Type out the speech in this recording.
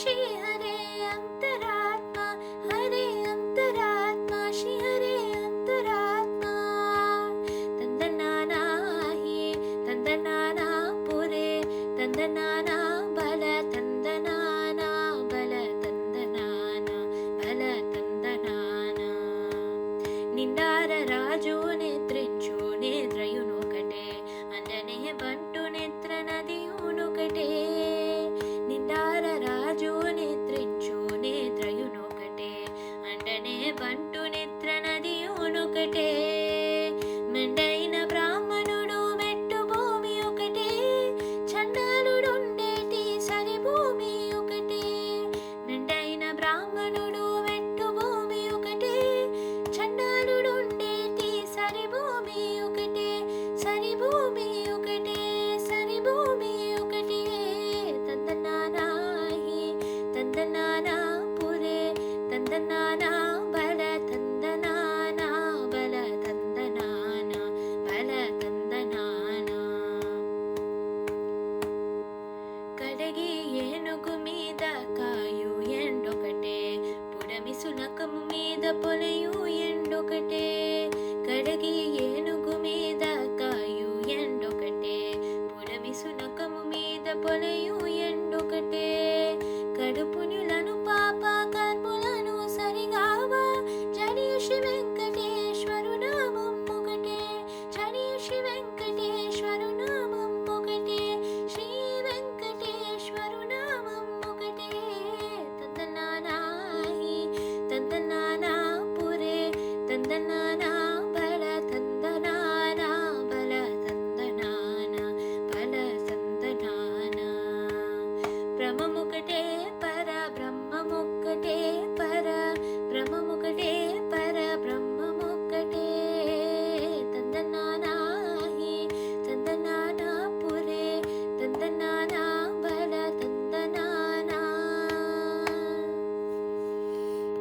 శ్రీ హరే అంతరాత్మ, హరే అంతరాత్మ, శ్రీ హరే అంతరాత్మ. తందనానా హి తందనానా పురే తందనానా బల తందనానా బల తందనానా బల తందనానా. నిండార రాజు నేత్రించు నేత్రయునొకటే, అంజనే బంటు నేత్ర నదియునొకటే. నిండార రాజు నేత్రించు నేత్రయునొకటే, అంజనే బంటు నేత్ర నదియునొకటే. మెండైన బ్రాహ్మణుడు మెట్టు భూమి ఒకటే, చండాలుడుండేటి సరి భూమి ఒకటే. మెండైన బ్రాహ్మణుడు మెట్టు భూమి ఒకటే, చండాలుడుండేటి సరి భూమి ఒకటే. సరి భూమి ఒకటే, సరి భూమి ఒకటే. తందనానా హి తందనానా పురే తందనానా బల తందనానా బల తందనానా బల తందనానా. కడగి ఏనుగు మీద కాయు ఎండొకటే, పుడమి సునకము మీద పొలయు ఎండొకటే. కడగి ఏనుగు మీద కాయు ఎండొకటే, పుడమి సునకము మీద పొలయు ఎండొకటే. కడుపునులను